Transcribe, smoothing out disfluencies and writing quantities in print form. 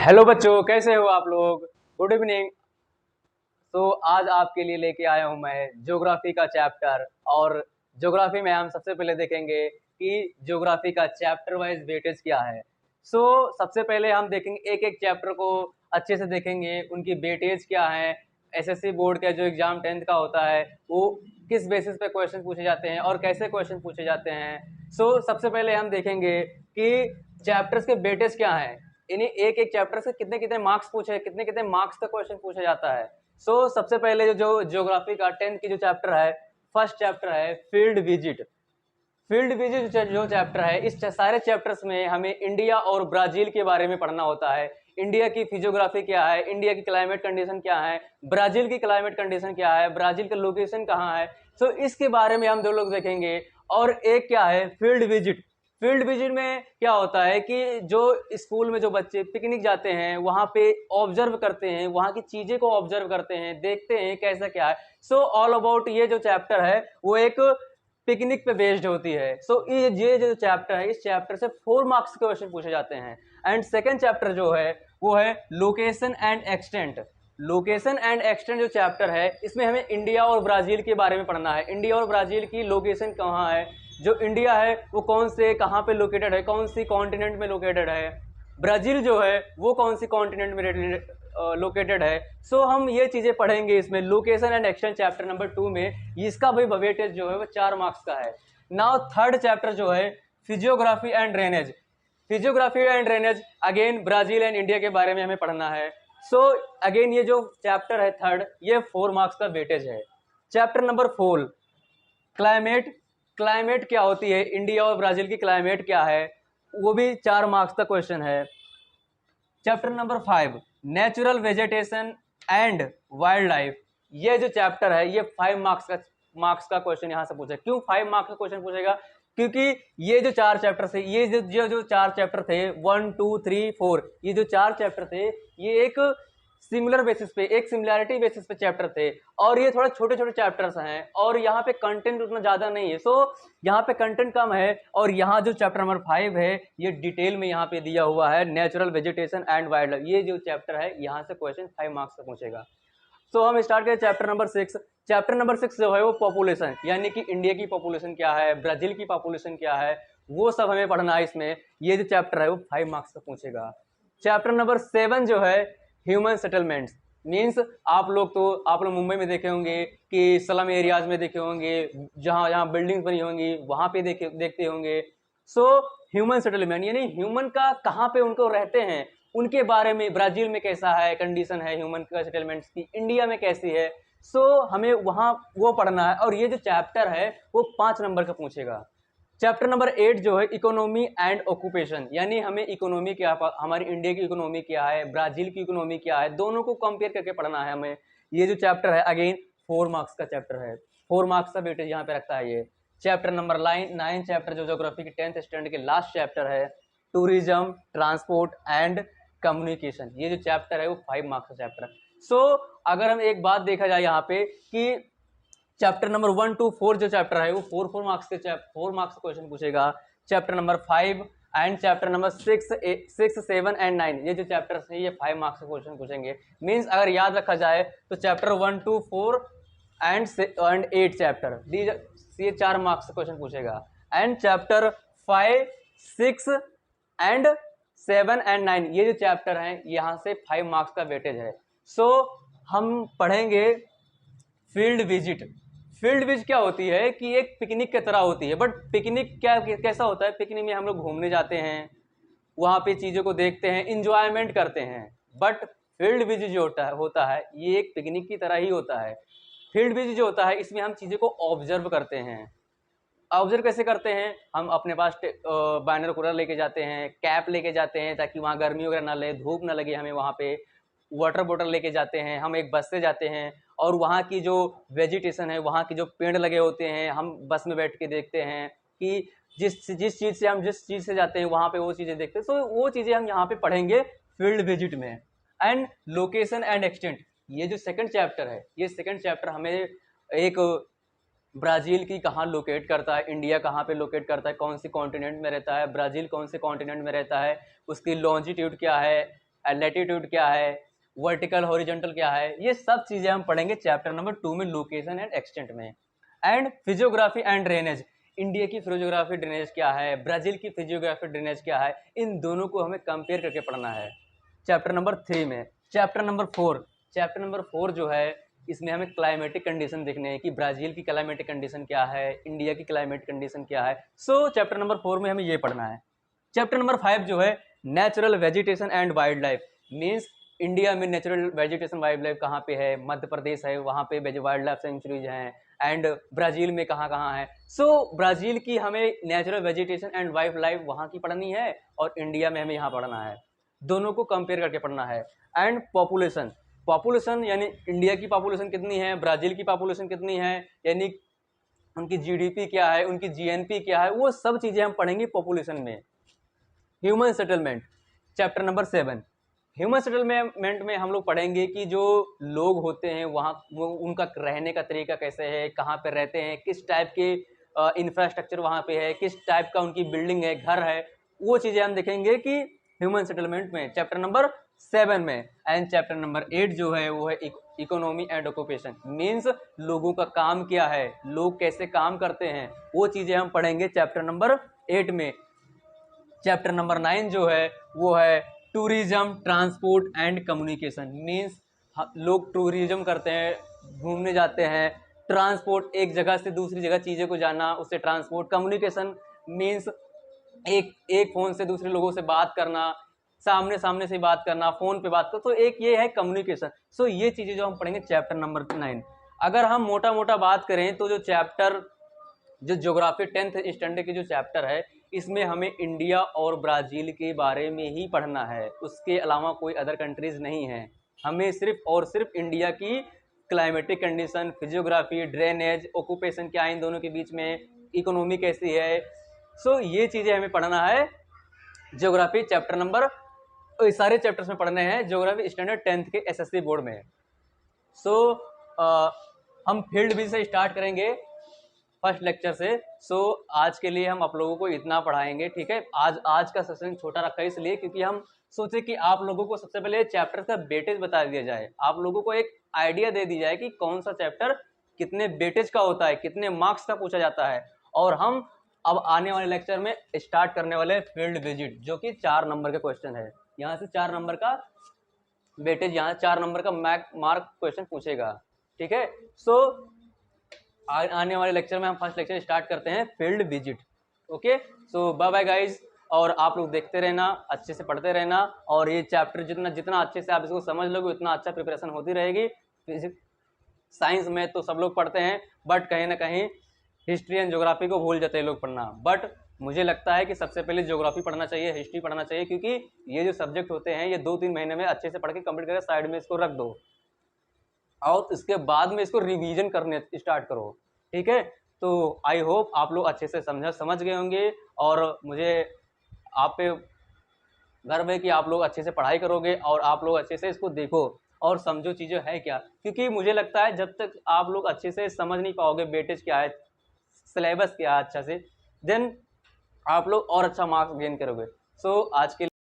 Hello बच्चों, कैसे हो आप लोग। Good evening. तो आज आपके लिए लेके आया हूं मैं ज्योग्राफी का चैप्टर। और ज्योग्राफी में हम सबसे पहले देखेंगे कि ज्योग्राफी का चैप्टर वाइज वेटेज क्या है। सबसे पहले हम देखेंगे एक एक चैप्टर को अच्छे से देखेंगे, उनकी वेटेज क्या है। एसएससी बोर्ड का जो एग्जाम 10th का होता है वो किस बेसिस पे क्वेश्चन पूछे जाते हैं और कैसे क्वेश्चन पूछे जाते हैं। सबसे पहले हम देखेंगे कि चैप्टर्स के वेटेज क्या है, इन्हीं एक एक चैप्टर से कितने कितने मार्क्स पूछे, कितने कितने मार्क्स का क्वेश्चन पूछा जाता है। सबसे पहले जो ज्योग्राफी का 10th की जो चैप्टर है, फर्स्ट चैप्टर है फील्ड विजिट। फील्ड विजिट जो चैप्टर है, इस सारे चैप्टर्स में हमें इंडिया और ब्राजील के बारे में पढ़ना होता है। इंडिया की फिजियोग्राफी क्या है, इंडिया की क्लाइमेट कंडीशन क्या है, ब्राजील की क्लाइमेट कंडीशन क्या है, ब्राजील का लोकेशन कहाँ है। इसके बारे में हम दो लोग देखेंगे। और एक क्या है फील्ड विजिट। फील्ड विजिट में क्या होता है कि जो स्कूल में जो बच्चे पिकनिक जाते हैं वहां पे ऑब्जर्व करते हैं, वहां की चीजें को ऑब्जर्व करते हैं, देखते हैं कैसा क्या है। ऑल अबाउट ये जो चैप्टर है वो एक पिकनिक पे बेस्ड होती है। ये जो चैप्टर है, इस चैप्टर से 4 मार्क्स के क्वेश्चन पूछे जाते हैं। एंड सेकंड चैप्टर जो है वो है location and extent. Location and extent जो चैप्टर है, इसमें हमें इंडिया और ब्राजील के बारे में पढ़ना है। इंडिया और ब्राजील की लोकेशन कहाँ है, जो इंडिया है वो कौन से कहाँ पे लोकेटेड है, कौन सी कॉन्टिनेंट में लोकेटेड है, ब्राजील जो है वो कौन सी कॉन्टिनेंट में लोकेटेड है। हम ये चीजें पढ़ेंगे इसमें location and extent chapter number 2 में। इसका भी वेटेज जो है वो 4 मार्क्स का है। नाउ थर्ड चैप्टर जो है physiography and drainage. Physiography and drainage again Brazil and India के बारे में हमें पढ़ना है। अगेन ये जो चैप्टर है थर्ड, ये 4 मार्क्स का वेटेज है। Chapter number 4 climate. क्लाइमेट क्या होती है, इंडिया और ब्राजील की क्लाइमेट क्या है, वो भी 4 मार्क्स का क्वेश्चन है। Chapter number 5 natural vegetation and wild life. ये जो चैप्टर है ये 5 मार्क्स का क्वेश्चन यहां से पूछा। क्यों 5 मार्क्स का क्वेश्चन पूछेगा, क्योंकि ये जो 4 चैप्टर थे, ये जो 4 चैप्टर थे 1 2 3 4, ये जो 4 चैप्टर थे ये एक सिमिलर बेसिस पे, एक सिमिलैरिटी बेसिस पे चैप्टर थे। और ये थोड़ा छोटे छोटे चैप्टर्स हैं और यहाँ पे कंटेंट उतना ज्यादा नहीं है। यहाँ पे कंटेंट कम है। और यहाँ जो चैप्टर नंबर 5 है ये डिटेल में यहाँ पे दिया हुआ है, natural vegetation and wild life. ये जो चैप्टर है यहाँ से क्वेश्चन 5 मार्क्स का पूछेगा। हम स्टार्ट करें चैप्टर नंबर 6। चैप्टर नंबर 6 जो है वो पॉपुलेशन, यानी कि इंडिया की पॉपुलेशन क्या है, ब्राजील की पॉपुलेशन क्या है, वो सब हमें पढ़ना है इसमें। ये जो चैप्टर है वो 5 मार्क्स का पूछेगा। चैप्टर नंबर 7 जो है ह्यूमन सेटलमेंट्स। मीन्स आप लोग मुंबई में देखे होंगे कि स्लम एरियाज में देखे होंगे, जहां जहां बिल्डिंग्स बनी होंगी वहां पे देखते होंगे। ह्यूमन सेटलमेंट यानी ह्यूमन का कहाँ पे उनको रहते हैं, उनके बारे में ब्राजील में कैसा है कंडीशन है ह्यूमन का सेटलमेंट्स की, इंडिया में कैसी है। हमें वहां वो पढ़ना है। और ये जो चैप्टर है वो 5 नंबर का पूछेगा। चैप्टर नंबर 8 जो है इकोनॉमी एंड ऑक्यूपेशन, यानी हमें इकोनॉमी क्या, हमारी इंडिया की इकोनॉमी क्या है, ब्राजील की इकोनॉमी क्या है, दोनों को कंपेयर करके पढ़ना है हमें। ये जो चैप्टर है अगेन 4 मार्क्स का चैप्टर है, 4 मार्क्स का वेटेज यहाँ पे रखता है ये। चैप्टर नंबर 9 चैप्टर जो ज्योग्राफी के 10th स्टैंडर्ड के लास्ट चैप्टर है, टूरिज्म, ट्रांसपोर्ट एंड कम्युनिकेशन। ये जो चैप्टर है वो 5 मार्क्स का चैप्टर है। अगर हम एक बात देखा जाए यहाँ पे कि चैप्टर नंबर 1 to 4 जो चैप्टर है वो 4 मार्क्स के 4 मार्क्स का क्वेश्चन पूछेगा। Chapter number 5 and chapter number 6 7 and 9 ये जो चैप्टर्स है ये 5 मार्क्स का क्वेश्चन पूछेंगे। मींस अगर याद रखा जाए तो चैप्टर 1 to 4 एंड 8 चैप्टर ये 4 मार्क्स का क्वेश्चन पूछेगा। एंड चैप्टर 5 6 एंड 7 एंड 9 ये जो चैप्टर हैं यहाँ से 5 मार्क्स का वेटेज है। हम पढ़ेंगे फील्ड विजिट। फील्ड विजिट क्या होती है कि एक पिकनिक की तरह होती है, बट पिकनिक कैसा होता है, पिकनिक में हम लोग घूमने जाते हैं, वहां पे चीजों को देखते हैं, इंजॉयमेंट करते हैं। बट फील्ड विजिट जो होता है ये एक पिकनिक की तरह ही होता है। फील्ड विजिट जो होता है इसमें हम चीजें को ऑब्जर्व करते हैं। ऑब्जर्व कैसे करते हैं, हम अपने पास बाइनोकुलर लेके जाते हैं, कैप लेके जाते हैं ताकि वहाँ गर्मी वगैरह ना लगे, धूप ना लगे हमें, वहाँ पे वाटर बोतल लेके जाते हैं, हम एक बस से जाते हैं और वहाँ की जो वेजिटेशन है, वहाँ के जो पेड़ लगे होते हैं, हम बस में बैठ के देखते हैं कि जिस चीज़ से जाते हैं वहाँ पे वो चीज़ें देखते हैं। वो चीज़ें हम यहाँ पे पढ़ेंगे फील्ड विजिट में। एंड लोकेशन एंड एक्सटेंट, ये जो सेकंड चैप्टर है, ये सेकंड चैप्टर हमें एक ब्राजील की कहाँ लोकेट करता है, इंडिया कहाँ पे लोकेट करता है, कौन सी कॉन्टिनेंट में रहता है, ब्राजील कौन से कॉन्टिनेंट में रहता है, उसकी लॉन्जिट्यूड क्या है, लैटिट्यूड क्या है, वर्टिकल हॉरिजॉन्टल क्या है, ये सब चीजें हम पढ़ेंगे चैप्टर नंबर 2 में, लोकेशन एंड एक्सटेंट में। And physiography and drainage, India की फिजियोग्राफी ड्रेनेज क्या है, ब्राजील की फिजियोग्राफी ड्रेनेज क्या है, इन दोनों को हमें कंपेयर करके पढ़ना है चैप्टर नंबर 3 में। चैप्टर नंबर 4 जो है, इसमें हमें क्लाइमेटिक कंडीशन देखने हैं कि ब्राजील की क्लाइमेटिक कंडीशन क्या है, इंडिया की क्लाइमेटिक कंडीशन क्या है। सो चैप्टर नंबर 4 में हमें ये पढ़ना है। चैप्टर नंबर 5 जो है natural vegetation and wild life, means India में नेचुरल वेजिटेशन वाइल्ड लाइफ कहाँ पे है, मध्य प्रदेश है वहाँ पे वाइल्ड लाइफ सेंचुरीज हैं, एंड ब्राजील में कहाँ कहाँ है। सो ब्राजील की हमें natural vegetation and wild life वहाँ की पढ़नी है और इंडिया में हमें यहाँ पढ़ना है, दोनों को कंपेयर करके पढ़ना है। एंड पॉपुलेशन यानी इंडिया की पॉपुलेशन कितनी है, ब्राजील की पॉपुलेशन कितनी है, यानी उनकी जीडीपी क्या है, उनकी जीएनपी क्या है, वो सब चीजें हम पढ़ेंगे पॉपुलेशन में। Human settlement chapter number 7, human settlement में हम लोग पढ़ेंगे कि जो लोग होते हैं वहाँ वो उनका रहने का तरीका कैसे है, कहाँ पे रहते हैं, किस टाइप के इंफ्रास्ट्रक्चर वहाँ पे है, किस टाइप का उनकी बिल्डिंग है, घर है, वो चीज़ें हम देखेंगे कि ह्यूमन सेटलमेंट में चैप्टर नंबर 7 में। एंड चैप्टर नंबर 8 जो है वो है इकोनॉमी एंड ऑक्यूपेशन, मीन्स लोगों का काम क्या है, लोग कैसे काम करते हैं, वो चीज़ें हम पढ़ेंगे चैप्टर नंबर 8 में। चैप्टर नंबर 9 जो है वो है tourism, transport and communication, means लोग टूरिज्म करते हैं, घूमने जाते हैं, ट्रांसपोर्ट एक जगह से दूसरी जगह चीज़ें को जाना, उससे ट्रांसपोर्ट, कम्युनिकेशन मीन्स एक फ़ोन से दूसरे लोगों से बात करना, सामने सामने से बात करना, फ़ोन पे बात करना, तो एक ये है कम्युनिकेशन। सो ये चीज़ें जो हम पढ़ेंगे चैप्टर नंबर 9। अगर हम मोटा मोटा बात करें तो जो ज्योग्राफी 10th स्टैंडर्ड की जो चैप्टर है, इसमें हमें इंडिया और ब्राज़ील के बारे में ही पढ़ना है, उसके अलावा कोई अदर कंट्रीज़ नहीं है। हमें सिर्फ और सिर्फ इंडिया की climatic condition, physiography, drainage, occupation क्या है इन दोनों के बीच में, इकोनॉमी कैसी है, सो ये चीज़ें हमें पढ़ना है ज्योग्राफी चैप्टर नंबर, सारे चैप्टर्स में पढ़ने हैं ज्योग्राफी स्टैंडर्ड 10th के एसएससी बोर्ड में। सो हम फील्ड विजिट से स्टार्ट करेंगे फर्स्ट लेक्चर से। सो आज के लिए हम आप लोगों को इतना पढ़ाएंगे, ठीक है। आज का सेशन छोटा रखा है इसलिए क्योंकि हम सोचे कि आप लोगों को सबसे पहले चैप्टर का वेटेज बता दिया जाए, आप लोगों को एक आइडिया दे दी जाए कि कौन सा चैप्टर कितने वेटेज का होता है, कितने मार्क्स का पूछा जाता है। और हम अब आने वाले लेक्चर में स्टार्ट करने वाले फील्ड विजिट, जो कि 4 नंबर का क्वेश्चन है। यहाँ से 4 नंबर का वेटेज, यहाँ 4 नंबर का मार्क क्वेश्चन पूछेगा, ठीक है। सो आने वाले लेक्चर में हम फर्स्ट लेक्चर स्टार्ट करते हैं फील्ड विजिट। ओके, सो बाय बाय गाइज, और आप लोग देखते रहना, अच्छे से पढ़ते रहना, और ये चैप्टर जितना अच्छे से आप इसको समझ लोगे उतना अच्छा प्रिपरेशन होती रहेगी। फिजिक्स साइंस में तो सब लोग पढ़ते हैं, बट कहीं ना कहीं हिस्ट्री एंड ज्योग्राफी को भूल जाते हैं लोग पढ़ना। बट मुझे लगता है कि सबसे पहले ज्योग्राफी पढ़ना चाहिए, हिस्ट्री पढ़ना चाहिए, क्योंकि ये जो सब्जेक्ट होते हैं ये 2-3 महीने में अच्छे से पढ़ के कंप्लीट करके साइड में इसको रख दो, और इसके बाद में इसको रिवीजन करने स्टार्ट करो, ठीक है। तो आई होप आप लोग अच्छे से समझ गए होंगे, और मुझे आप पे गर्व है कि आप लोग अच्छे से पढ़ाई करोगे और आप लोग अच्छे से इसको देखो और समझो चीज़ें है क्या। क्योंकि मुझे लगता है जब तक आप लोग अच्छे से समझ नहीं पाओगे वेटेज क्या है, सिलेबस क्या है अच्छा से, देन आप लोग और अच्छा मार्क्स गेन करोगे। सो आज के